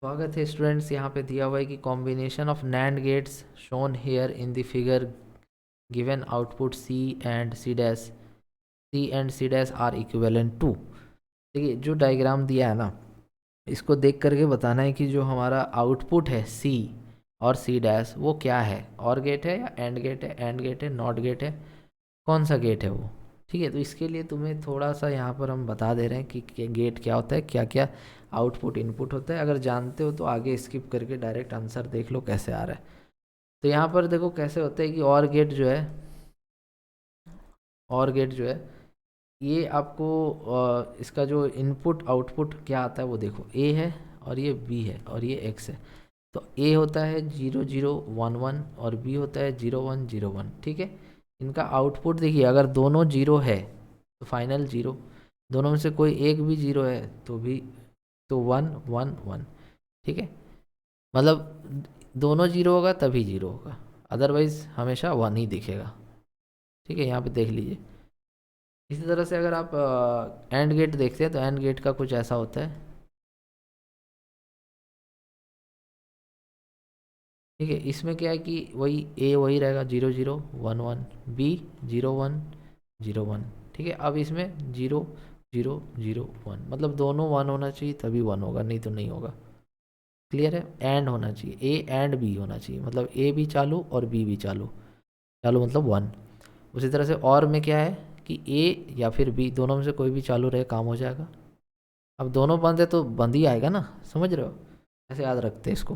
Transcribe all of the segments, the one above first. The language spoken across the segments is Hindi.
स्वागत है स्टूडेंट्स। यहाँ पे दिया हुआ है कि combination of NAND gates shown here in the figure given output C and C dash R equivalent to. देखिए जो डायग्राम दिया है ना, इसको देख करके बताना है कि जो हमारा आउटपुट है सी और सी डैश वो क्या है, और गेट है या एंड गेट है, एंड गेट है, नॉट गेट है, कौन सा गेट है वो। ठीक है, तो इसके लिए तुम्हें थोड़ा सा यहाँ पर हम बता दे रहे हैं कि गेट क्या होता है, क्या क्या आउटपुट इनपुट होता है। अगर जानते हो तो आगे स्किप करके डायरेक्ट आंसर देख लो कैसे आ रहा है। तो यहाँ पर देखो कैसे होता है कि और गेट जो है, और गेट जो है ये आपको इसका जो इनपुट आउटपुट क्या आता है वो देखो, ए है और ये बी है और ये एक्स है। तो ए होता है 0011 और बी होता है 0101। ठीक है, इनका आउटपुट देखिए, अगर दोनों जीरो है तो फाइनल जीरो, दोनों में से कोई एक भी जीरो है तो भी तो 111। ठीक है, मतलब दोनों जीरो होगा तभी जीरो होगा, अदरवाइज हमेशा वन ही दिखेगा। ठीक है, यहाँ पे देख लीजिए। इसी तरह से अगर आप एंड गेट देखते हैं तो एंड गेट का कुछ ऐसा होता है। ठीक है, इसमें क्या है कि वही ए वही रहेगा 0011, बी 0101। ठीक है, अब इसमें 0001, मतलब दोनों वन होना चाहिए तभी वन होगा, नहीं तो नहीं होगा। क्लियर है, एंड होना चाहिए, ए एंड बी होना चाहिए, मतलब ए भी चालू और बी भी चालू, चालू मतलब वन। उसी तरह से और में क्या है कि ए या फिर बी दोनों में से कोई भी चालू रहे काम हो जाएगा। अब दोनों बंद है तो बंद ही आएगा ना, समझ रहे हो, ऐसे याद रखते हैं इसको।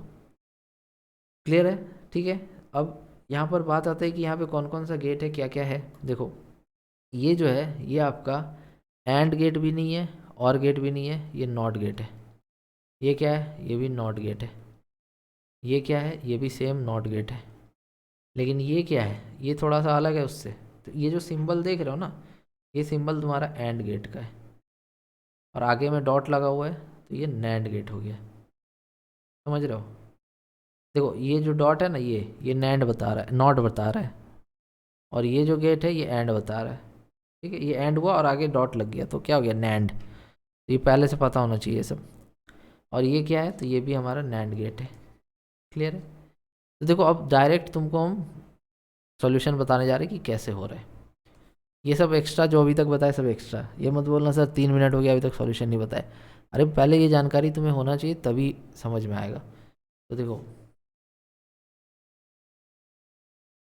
क्लियर है, ठीक है। अब यहाँ पर बात आता है कि यहाँ पे कौन कौन सा गेट है, क्या क्या है। देखो ये जो है ये आपका एंड गेट भी नहीं है और गेट भी नहीं है, ये नॉट गेट है। ये क्या है, ये भी नॉट गेट है। ये क्या है, ये भी सेम नॉट गेट है। लेकिन ये क्या है, ये थोड़ा सा अलग है उससे। तो ये जो सिंबल देख रहे हो ना, ये सिंबल तुम्हारा एंड गेट का है और आगे में डॉट लगा हुआ है तो ये नैंड गेट हो गया। समझ रहे हो, देखो ये जो डॉट है ना, ये नैंड बता रहा है, नॉट बता रहा है, और ये जो गेट है ये एंड बता रहा है। ठीक है, ये एंड हुआ और आगे डॉट लग गया तो क्या हो गया, नैंड। तो ये पहले से पता होना चाहिए सब। और ये क्या है, तो ये भी हमारा नैंड गेट है। क्लियर है, तो देखो अब डायरेक्ट तुमको हम सॉल्यूशन बताने जा रहे हैं कि कैसे हो रहा है। ये सब एक्स्ट्रा जो अभी तक बताया सब एक्स्ट्रा, ये मत बोलना सर 3 मिनट हो गया अभी तक सॉल्यूशन नहीं बताया। अरे पहले ये जानकारी तुम्हें होना चाहिए तभी समझ में आएगा। तो देखो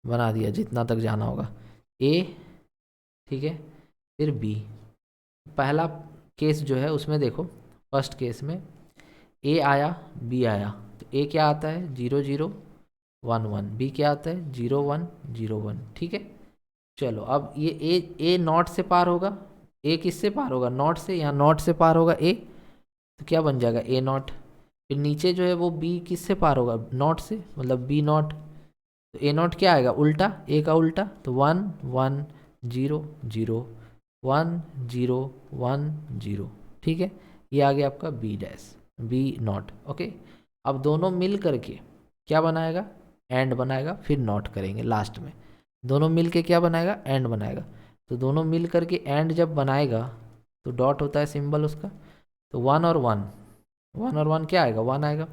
बना दिया जितना तक जाना होगा, ए, ठीक है, फिर बी। पहला केस जो है उसमें देखो, फर्स्ट केस में ए आया बी आया, तो ए क्या आता है 0011, बी क्या आता है 0101। ठीक है, चलो अब ये ए नॉट से पार होगा, ए किससे पार होगा, नॉट से, यहाँ नॉट से पार होगा ए, तो क्या बन जाएगा ए नॉट। फिर नीचे जो है वो बी किससे पार होगा, नॉट से, मतलब बी नॉट, तो ए नॉट क्या आएगा उल्टा, ए का उल्टा, तो 1100, 1010। ठीक है, ये आ गया आपका B dash, B not. Okay, अब दोनों मिल करके क्या बनाएगा, एंड बनाएगा, फिर नॉट करेंगे लास्ट में। दोनों मिल के क्या बनाएगा, एंड बनाएगा। तो दोनों मिल करके एंड जब बनाएगा तो डॉट होता है सिंबल उसका, तो वन और वन, वन और वन क्या आएगा, वन आएगा।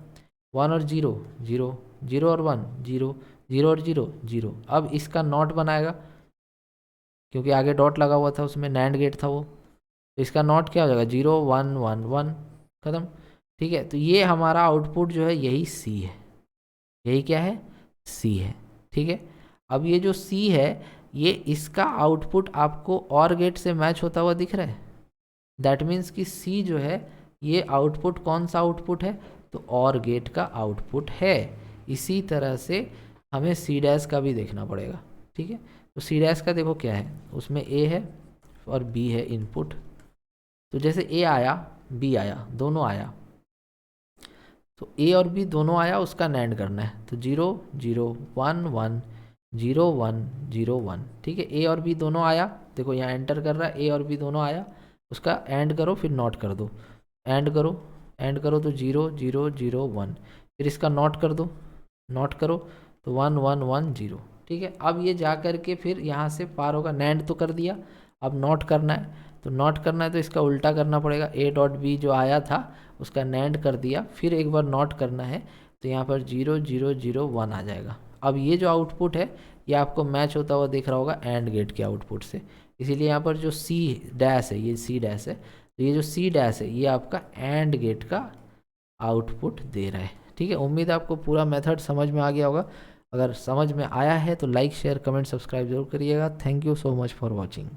वन और जीरो जीरो, जीरो और वन जीरो, जीरो और जीरो जीरो। अब इसका नॉट बनाएगा क्योंकि आगे डॉट लगा हुआ था, उसमें नैंड गेट था वो, तो इसका नॉट क्या हो जाएगा 0111, खत्म। ठीक है, तो ये हमारा आउटपुट जो है यही सी है, यही क्या है, सी है। ठीक है, अब ये जो सी है ये इसका आउटपुट आपको और गेट से मैच होता हुआ दिख रहा है। दैट मीन्स कि सी जो है ये आउटपुट कौन सा आउटपुट है, तो और गेट का आउटपुट है। इसी तरह से हमें सी डैश का भी देखना पड़ेगा। ठीक है, तो सी डैश का देखो क्या है, उसमें ए है और बी है इनपुट। तो जैसे ए आया बी आया, दोनों आया, तो ए और बी दोनों आया, उसका नैंड करना है, तो 0011, 0101। ठीक है, ए और बी दोनों आया, देखो यहाँ एंटर कर रहा है, ए और बी दोनों आया, उसका एंड करो फिर नॉट कर दो, एंड करो, एंड करो तो 0001, फिर इसका नॉट कर दो, नॉट करो तो 1110। ठीक है, अब ये जा कर के फिर यहाँ से पार होगा, नैंड तो कर दिया, अब नॉट करना है, तो नॉट करना है तो इसका उल्टा करना पड़ेगा, ए डॉट बी जो आया था उसका नैंड कर दिया, फिर एक बार नॉट करना है तो यहाँ पर 0 0 0 1 आ जाएगा। अब ये जो आउटपुट है ये आपको मैच होता हुआ दिख रहा होगा एंड गेट के आउटपुट से, इसीलिए यहाँ पर जो सी डैश है, ये सी डैश है, तो ये जो सी डैश है ये आपका एंड गेट का आउटपुट दे रहा है। ठीक है, उम्मीद है आपको पूरा मेथड समझ में आ गया होगा। अगर समझ में आया है तो लाइक शेयर कमेंट सब्सक्राइब जरूर करिएगा। Thank you so much for watching.